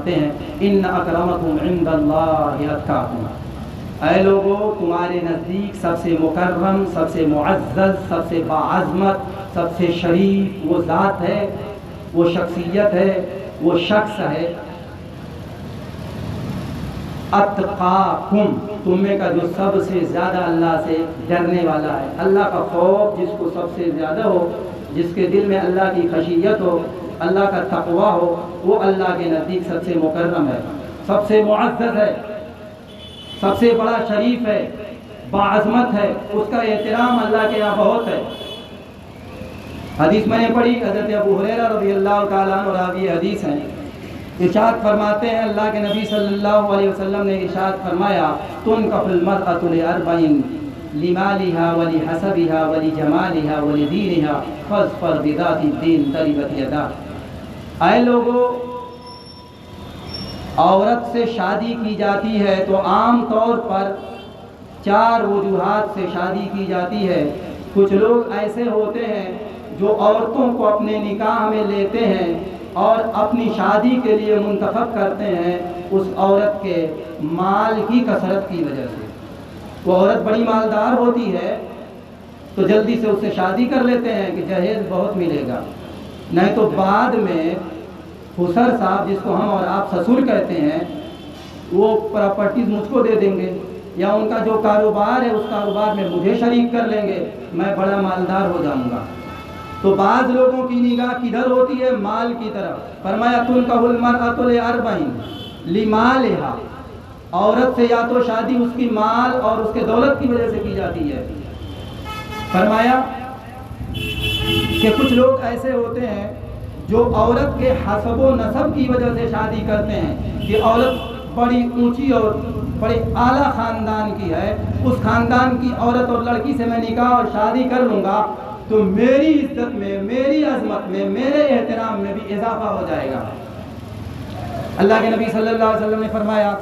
فرماتے ہیں ان اکرمکم عند اللہ اتقاکم، اے لوگوں تمہارے نزدیک سب سے مکرم، سب سے معزز، سب سے باعظمت، سب سے شریف وہ ذات ہے، وہ شخصیت ہے، وہ شخص ہے اتقاکم، تم میں کا جو سب سے زیادہ اللہ سے ڈرنے والا ہے۔ اللہ کا خوف جس کو سب سے زیادہ ہو، جس کے دل میں اللہ کی خشیت ہو، اللہ کا تقوی ہو، وہ اللہ کے نزدیک سب سے مکرم ہے، سب سے معزز ہے، سب سے بڑا شریف ہے، باعظمت ہے، اس کا احترام اللہ کے یہاں بہت ہے۔ حدیث میں نے پڑھی، حضرت ابو ہریرہ رضی اللہ تعالیٰ عنہ راوی حدیث ہیں، ارشاد فرماتے ہیں اللہ کے نبی صلی اللہ علیہ وسلم نے ارشاد فرمایا تنکح المرأة لأربع لمالها ولحسبها ولجمالها ولدينها فاظفر بذات الدين تربت يداك، اے لوگوں عورت سے شادی کی جاتی ہے تو عام طور پر 4 وجوہات سے شادی کی جاتی ہے۔ کچھ لوگ ایسے ہوتے ہیں جو عورتوں کو اپنے نکاح میں لیتے ہیں اور اپنی شادی کے لیے منتخب کرتے ہیں اس عورت کے مال کی کثرت کی وجہ سے۔ وہ عورت بڑی مالدار ہوتی ہے تو جلدی سے اس سے شادی کر لیتے ہیں کہ جہیز بہت ملے گا، نہیں تو بعد میں خسر صاحب جس کو ہم اور آپ سسر کہتے ہیں وہ پراپرٹیز مجھ کو دے دیں گے، یا ان کا جو کاروبار ہے اس کاروبار میں مجھے شریک کر لیں گے، میں بڑا مالدار ہو جاؤں گا۔ تو بعض لوگوں کی نگاہ کدھر ہوتی ہے؟ مال کی طرف۔ فرمایا تنکح المرأة لأربع لمالها، عورت سے یا تو شادی اس کی مال اور اس کے دولت کی وجہ سے کی جاتی ہے۔ فرمایا کہ کچھ لوگ ایسے ہوتے ہیں جو عورت کے حسب و نسب کی وجہ سے شادی کرتے ہیں کہ عورت بڑی اونچی اور بڑے اعلیٰ خاندان کی ہے، اس خاندان کی عورت اور لڑکی سے میں نکاح اور شادی کر لوں گا تو میری عزت میں، میری عظمت میں، میرے احترام میں بھی اضافہ ہو جائے گا۔ اللہ کے نبی صلی اللہ علیہ وسلم نے فرمایا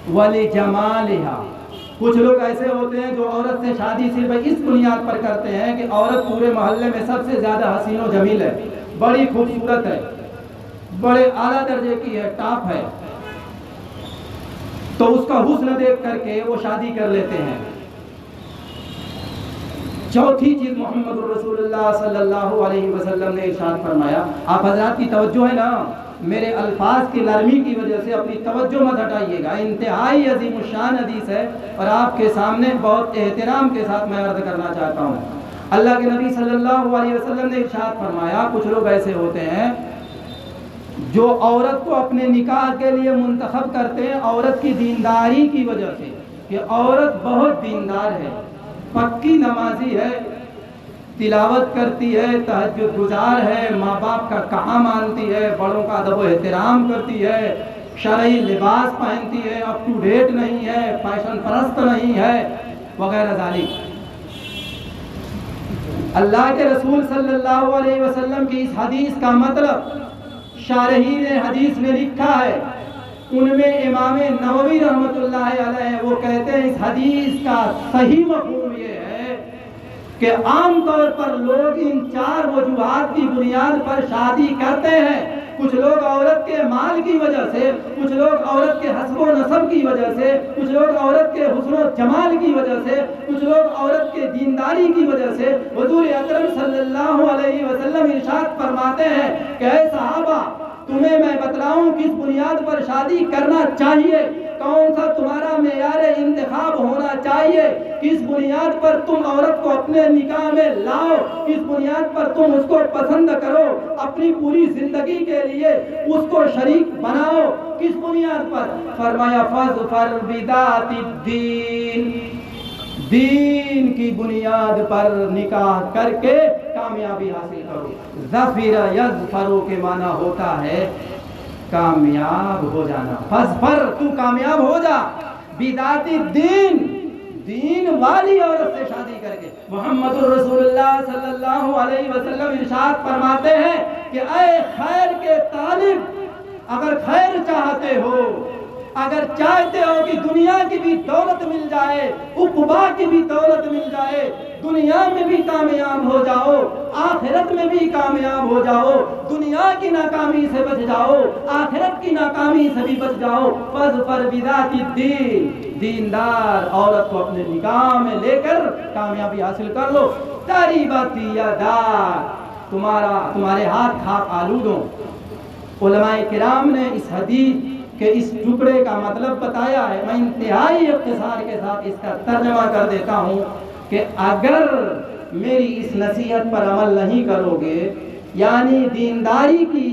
وَلِجَمَالِهَا، کچھ لوگ ایسے ہوتے ہیں جو عورت سے شادی صرف اس بنیاد پر کرتے ہیں کہ عورت پورے محلے میں سب سے زیادہ حسین و جمیل ہے، بڑی خوبصورت ہے، بڑے اعلیٰ درجے کی ہے، ٹاپ ہے، تو اس کا حسن دیکھ کر کے وہ شادی کر لیتے ہیں۔ چوتھی چیز محمد رسول اللہ صلی اللہ علیہ وسلم نے ارشاد فرمایا، آپ حضرات کی توجہ ہے نا، میرے الفاظ کی نرمی کی وجہ سے اپنی توجہ مت ہٹائیے گا، انتہائی عظیم الشان حدیث ہے اور آپ کے سامنے بہت احترام کے ساتھ میں عرض کرنا چاہتا ہوں۔ اللہ کے نبی صلی اللہ علیہ وسلم نے ارشاد فرمایا کچھ لوگ ایسے ہوتے ہیں جو عورت کو اپنے نکاح کے لیے منتخب کرتے ہیں عورت کی دینداری کی وجہ سے، کہ عورت بہت دیندار ہے، پکی نمازی ہے، تلاوت کرتی ہے، تہجد گزار ہے، ماں باپ کا کہا مانتی ہے، بڑوں کا ادب و احترام کرتی ہے، شرعی لباس پہنتی ہے، اپ ٹو ڈیٹ نہیں ہے، فیشن پرست نہیں ہے، وغیرہ ذالک۔ اللہ کے رسول صلی اللہ علیہ وسلم کی اس حدیث کا مطلب شارحین حدیث نے لکھا ہے، ان میں امام نووی رحمۃ اللہ علیہ وہ کہتے ہیں اس حدیث کا صحیح مفہوم یہ ہے کہ عام طور پر لوگ ان 4 وجوہات کی بنیاد پر شادی کرتے ہیں۔ کچھ لوگ عورت کے مال کی وجہ سے، کچھ لوگ عورت کے حسب و نسب کی وجہ سے، کچھ لوگ عورت کے حسن و جمال کی وجہ سے، کچھ لوگ عورت کے دینداری کی وجہ سے۔ حضور اکرم صلی اللہ علیہ وسلم ارشاد فرماتے ہیں کہ اے صحابہ تمہیں میں بتلاؤں کس بنیاد پر شادی کرنا چاہیے، کون سا تمہارا معیار انتخاب ہونا چاہیے، کس بنیاد پر تم عورت کو اپنے نکاح میں لاؤ، کس بنیاد پر تم اس کو پسند کرو، اپنی پوری زندگی کے لیے اس کو شریک بناؤ، کس بنیاد پر؟ فرمایا فاظفر بذات الدین، دین کی بنیاد پر نکاح کر کے کامیابی حاصل کرو۔ ظفر یظفر کے معنی ہوتا ہے کامیاب ہو جانا، فظفر تو کامیاب ہو جا، بذات الدین، دین والی عورت سے شادی کر کے۔ محمد رسول اللہ صلی اللہ علیہ وسلم ارشاد فرماتے ہیں کہ اے خیر کے طالب، اگر خیر چاہتے ہو، اگر چاہتے ہو کہ دنیا کی بھی دولت مل جائے، عقبا کی بھی دولت مل جائے، دنیا میں بھی کامیاب ہو جاؤ، آخرت میں بھی کامیاب ہو جاؤ، دنیا کی ناکامی سے بچ جاؤ، آخرت کی ناکامی سے بھی بچ جاؤ، فاظفر بذات الدین، دیندار عورت کو اپنے نکاح میں لے کر کامیابی حاصل کر لو۔ تریبت یداک، تمہارے ہاتھ خاک آلود ہوں۔ علماء کرام نے اس حدیث کہ اس ٹکڑے کا مطلب بتایا ہے، میں انتہائی اختصار کے ساتھ اس کا ترجمہ کر دیتا ہوں کہ اگر میری اس نصیحت پر عمل نہیں کرو گے، یعنی دینداری کی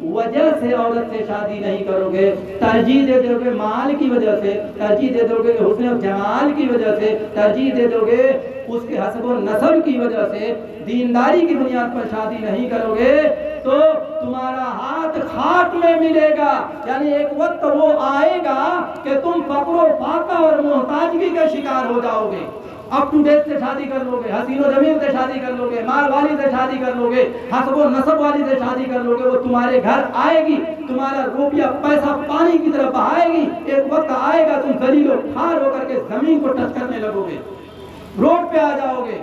وجہ سے عورت سے شادی نہیں کرو گے، ترجیح دے دو گے مال کی وجہ سے، ترجیح دے دو گے حسن و جمال کی وجہ سے، ترجیح دے دو گے اس کے حسب و نسب کی وجہ سے، دینداری کی بنیاد پر شادی نہیں کرو گے تو تمہارا ہاتھ خاک میں ملے گا۔ یعنی ایک وقت وہ آئے گا کہ تم فقر و فاقہ اور محتاجگی کا شکار ہو جاؤ گے۔ اپ ٹو ڈیٹ سے شادی کر لو گے، حسین و جمیل سے شادی کر لو گے، مال والی سے شادی کر لو گے، حسب و نسب والی سے شادی کر لو گے، وہ تمہارے گھر آئے گی، تمہارا روپیہ پیسہ پانی کی طرف بہائے گی، ایک وقت آئے گا تم ذلیل و خوار ہو کر کے زمین کو ٹچ کرنے لگو گے، روڈ پہ آ جاؤ گے۔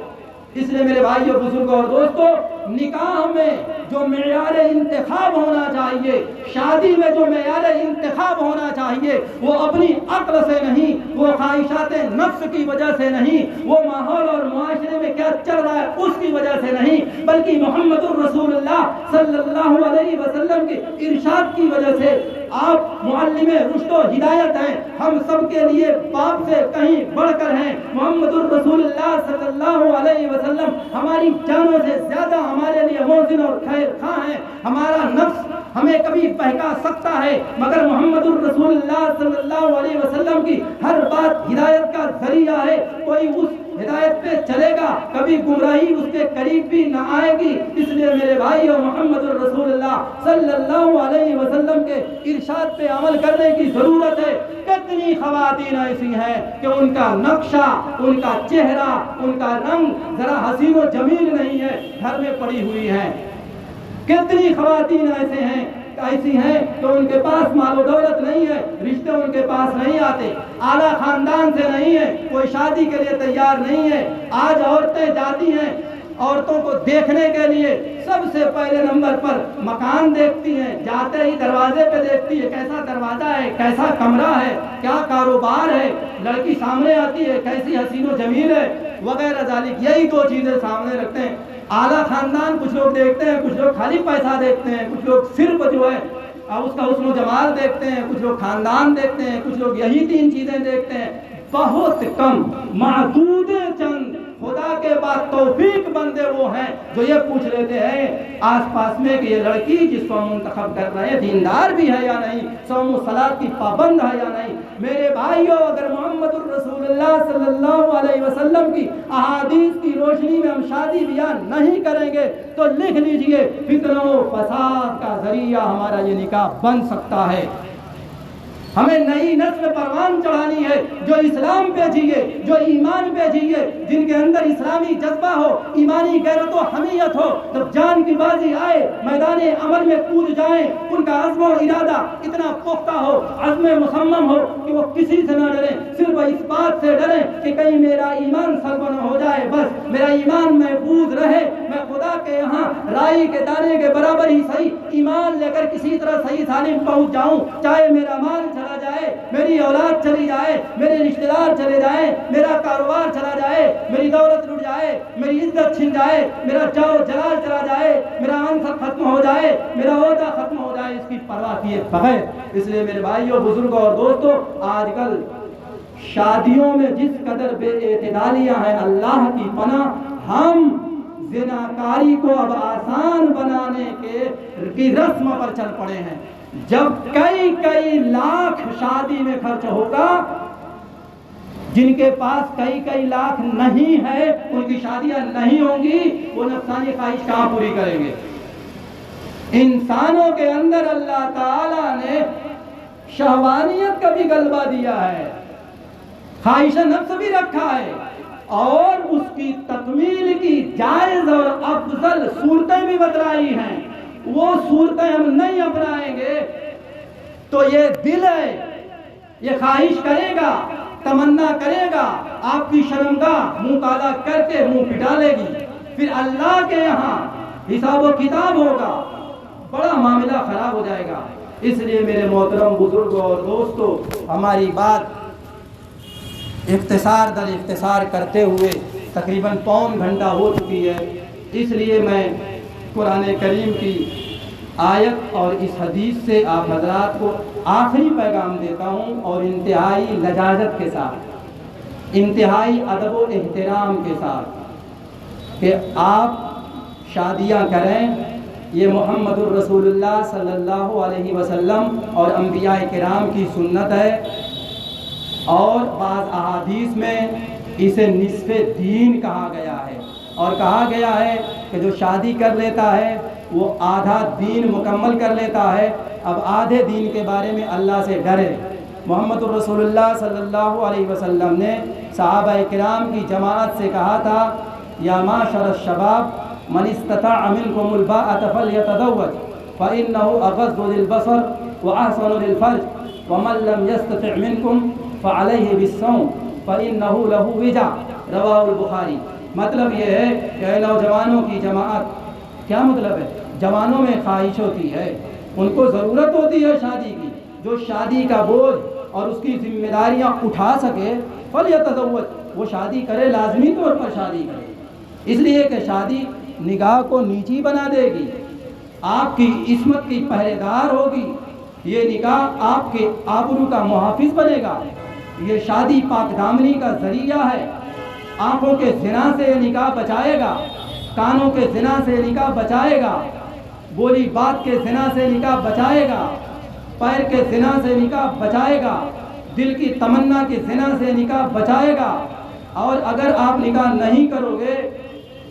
اس لیے میرے بھائیو، بزرگوں اور دوستو، نکاح میں جو معیار انتخاب ہونا چاہیے، شادی میں جو معیار انتخاب ہونا چاہیے، وہ اپنی عقل سے نہیں، وہ خواہشات نفس کی وجہ سے نہیں، وہ ماحول اور معاشرے میں کیا چل رہا ہے اس کی وجہ سے نہیں، بلکہ محمد الرسول اللہ صلی اللہ علیہ وسلم کے ارشاد کی وجہ سے۔ آپ معلم رشد و ہدایت ہیں، ہم سب کے لیے باپ سے کہیں بڑھ کر ہیں۔ محمد الرسول اللہ صلی اللہ علیہ وسلم ہماری جانوں سے زیادہ ہمارے لیے محسن اور خیر خواہ ہیں۔ ہمارا نفس ہمیں کبھی بہکا سکتا ہے، مگر محمد الرسول اللہ صلی اللہ علیہ وسلم کی ہر بات ہدایت کا ذریعہ ہے۔ کوئی اس ہدایت پہ چلے گا، کبھی گمراہی اس کے قریب بھی نہ آئے گی۔ اس لیے میرے بھائیو، محمد الرسول اللہ صلی اللہ علیہ وسلم کے ارشاد پہ عمل کرنے کی ضرورت ہے۔ کتنی خواتین ایسی ہیں کہ ان کا نقشہ، ان کا چہرہ، ان کا رنگ ذرا حسین و جمیل نہیں ہے، گھر میں پڑی ہوئی ہیں۔ کتنی خواتین ایسی ہیں کہ ان کے پاس مال و دولت نہیں ہے، رشتے ان کے پاس نہیں آتے، اعلیٰ خاندان سے نہیں ہے، کوئی شادی کے لیے تیار نہیں ہے۔ آج عورتیں جاتی ہیں عورتوں کو دیکھنے کے لیے، سب سے پہلے نمبر پر مکان دیکھتی ہیں، جاتے ہی دروازے پہ دیکھتی ہے کیسا دروازہ ہے، کیسا کمرہ ہے، کیا کاروبار ہے، لڑکی سامنے آتی ہے کیسی حسین و جمیل ہے، وغیرہ ذالک۔ یہی دو چیزیں سامنے رکھتے ہیں۔ اعلیٰ خاندان کچھ لوگ دیکھتے ہیں، کچھ لوگ خالی پیسہ دیکھتے ہیں، کچھ لوگ صرف جو ہے اس کا حسن و جمال دیکھتے ہیں، کچھ لوگ خاندان دیکھتے ہیں، کچھ لوگ یہی تین چیزیں دیکھتے ہیں۔ بہت کم، معدود چند خدا کے بعد توفیق بندے وہ ہیں جو یہ پوچھ لیتے ہیں آس پاس میں کہ یہ لڑکی جس کو ہم منتخب کر رہے ہیں دیندار بھی ہے یا نہیں، صوم و صلاۃ کی پابند ہے یا نہیں۔ میرے بھائیو، اگر محمد الرسول اللہ صلی اللہ علیہ وسلم کی احادیث کی روشنی میں ہم شادی بیاہ نہیں کریں گے تو لکھ لیجئے، فتنہ و فساد کا ذریعہ ہمارا یہ نکاح بن سکتا ہے۔ ہمیں نئی نسل پروان چڑھانی ہے جو اسلام پہ جیے، جو ایمان پہ جیے، جن کے اندر اسلامی جذبہ ہو، ایمانی غیرت و حمیت ہو، جب جان کی بازی آئے میدان عمل میں کود جائیں، ان کا عزم و ارادہ اتنا پختہ ہو، عزم مصمم ہو کہ وہ کسی سے نہ ڈریں، صرف اس بات سے ڈریں کہ کہیں میرا ایمان سلب نہ ہو جائے، بس میرا ایمان محفوظ رہے، میں خدا کے یہاں رائی کے دانے کے برابر ہی صحیح ایمان لے کر کسی طرح صحیح سالم پہنچ جاؤں، چاہے میرا مال چلا جائے، میری اولاد چلی جائے، میرے رشتہ دار چلے جائیں، میرا کاروبار چلا جائے، میری دولت لٹ جائے، میری عزت چھن جائے، میرا جاؤ جلال چلا جائے، میرا منصب ختم ہو جائے، میرا عہدہ ختم ہو جائے، اس کی پرواہ کیے بغیر۔ اس لیے میرے بھائیوں، بزرگوں اور دوستوں، آج کل شادیوں میں جس قدر بے اعتدالیاں ہیں، اللہ کی پناہ، ہم زناکاری کو اب آسان بنانے کی رسم پر چل پڑے ہیں۔ جب کئی لاکھ شادی میں خرچ ہوگا، جن کے پاس کئی لاکھ نہیں ہے ان کی شادیاں نہیں ہوں گی، وہ نفسانی خواہش کہاں پوری کریں گے؟ انسانوں کے اندر اللہ تعالیٰ نے شہوانیت کا بھی غلبہ دیا ہے، خواہش نفس بھی رکھا ہے، اور اس کی تکمیل کی جائز اور افضل صورتیں بھی بتلائی ہیں۔ وہ صورتیں ہم نہیں اپنائیں گے تو یہ دل ہے، یہ خواہش کرے گا تمنا کرے گا آپ کی شرمگاہ منہ کالا کر کے منہ پٹا لے گی، پھر اللہ کے یہاں حساب و کتاب ہوگا، بڑا معاملہ خراب ہو جائے گا۔ اس لیے میرے محترم بزرگوں اور دوستوں، ہماری بات اختصار در اختصار کرتے ہوئے تقریباً پون گھنٹہ ہو چکی ہے، اس لیے میں قرآن کریم کی آیت اور اس حدیث سے آپ حضرات کو آخری پیغام دیتا ہوں، اور انتہائی لجاجت کے ساتھ، انتہائی ادب و احترام کے ساتھ، کہ آپ شادیاں کریں، یہ محمد الرسول اللہ صلی اللہ علیہ وسلم اور انبیاء کرام کی سنت ہے، اور بعض احادیث میں اسے نصف دین کہا گیا ہے، اور کہا گیا ہے کہ جو شادی کر لیتا ہے وہ آدھا دین مکمل کر لیتا ہے۔ اب آدھے دین کے بارے میں اللہ سے ڈرے۔ محمد الرسول اللہ صلی اللہ علیہ وسلم نے صحابہ کرام کی جماعت سے کہا تھا، یا معاشر الشباب من استطاع منکم الباءۃ فلیتزوج فإنه اغض للبصر واحسن للفرج ومن لم يستطع منکم فعلیہ بالصوم فإنه له وجا، رواہ البخاری۔ مطلب یہ ہے کہ اے نوجوانوں کی جماعت، کیا مطلب ہے؟ جوانوں میں خواہش ہوتی ہے، ان کو ضرورت ہوتی ہے شادی کی، جو شادی کا بوجھ اور اس کی ذمہ داریاں اٹھا سکے فلیتزوج، وہ شادی کرے، لازمی طور پر شادی کرے، اس لیے کہ شادی نگاہ کو نیچی بنا دے گی، آپ کی عصمت کی پہرے دار ہوگی، یہ نکاح آپ کے آبرو کا محافظ بنے گا، یہ شادی پاک دامنی کا ذریعہ ہے، آنکھوں کے زنا سے یہ نکاح بچائے گا، کانوں کے زنا سے نکاح بچائے گا، بولی بات کے زنا سے نکاح بچائے گا، پیر کے زنا سے نکاح بچائے گا، دل کی تمنا کے زنا سے نکاح بچائے گا۔ اور اگر آپ نکاح نہیں کرو گے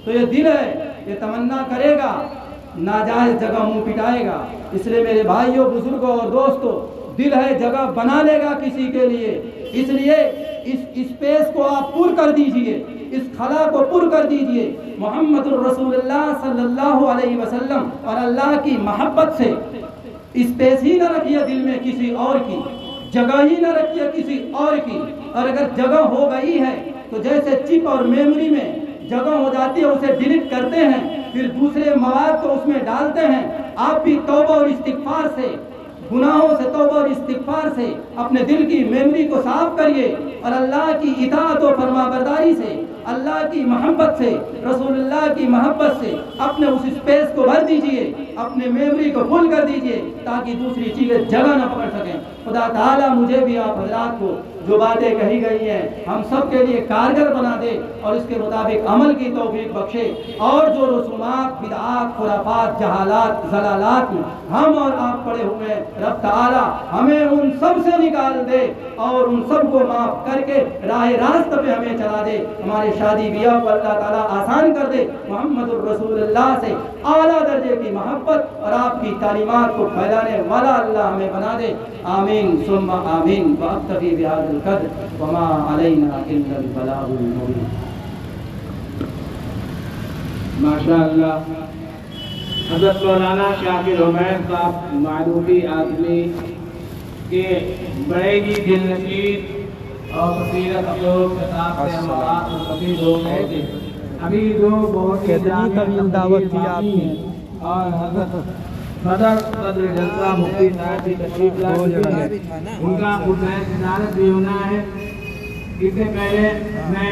تو یہ دل ہے، یہ تمنا کرے گا، ناجائز جگہ منہ پٹائے گا۔ اس لیے میرے بھائیوں، بزرگوں اور دوستوں، دل ہے جگہ بنا لے گا کسی کے لیے، اس لیے اس اسپیس کو آپ پر کر دیجئے، اس خلا کو پر کر دیجئے۔ محمد الرسول اللہ صلی اللہ علیہ وسلم اور اللہ کی محبت سے اسپیس ہی نہ رکھیے دل میں کسی اور کی، جگہ ہی نہ رکھیے کسی اور کی، اور اگر جگہ ہو گئی ہے تو جیسے چپ اور میموری میں جگہ ہو جاتی ہے اسے ڈیلیٹ کرتے ہیں، پھر دوسرے مواد کو اس میں ڈالتے ہیں۔ آپ بھی توبہ اور استغفار سے، گناہوں سے توبہ اور استغفار سے اپنے دل کی میموری کو صاف کریے، اور اللہ کی اطاعت و فرمانبرداری سے، اللہ کی محبت سے، رسول اللہ کی محبت سے اپنے اس اسپیس کو بھر دیجئے، اپنے میموری کو فل کر دیجئے، تاکہ دوسری چیزیں جگہ نہ پکڑ سکیں۔ خدا تعالیٰ مجھے بھی آپ حضرات کو جو باتیں کہی گئی ہیں ہم سب کے لیے کارگر بنا دے، اور اس کے مطابق عمل کی توفیق بخشے، اور جو رسومات، بدعات، خرافات، جہالات، ضلالات میں ہم اور آپ پڑے ہوئے ہیں، رب تعالیٰ ہمیں ان سب سے نکال دے، اور ان سب کو معاف کر کے راہ راست پہ ہمیں چلا دے، ہمارے شادی بیاہ کو اللہ تعالیٰ آسان کر دے، محمد الرسول اللہ سے اعلیٰ درجے کی محبت اور آپ کی تعلیمات کو پھیلانے والا اللہ ہمیں بنا دے۔ آمین ثم آمین۔ واکتفی بہذا القدر وما علینا الا البلاغ المبین۔ ماشاء اللہ، حضرت مولانا شاکر حمید صاحب معروفی آدمی کے بڑے ہی دل نشین اور بصیرت افروز خطاب سے ہم آپ کو مستفید ہو گئے تھے۔ ابھی جو بہت ہی طویل دعوت دی آپ نے، اور حضرت صدر جلسہ مفتی صاحب کی تشریف لائے، ان کا خطبہ صدارت بھی ہونا ہے۔ اس سے پہلے میں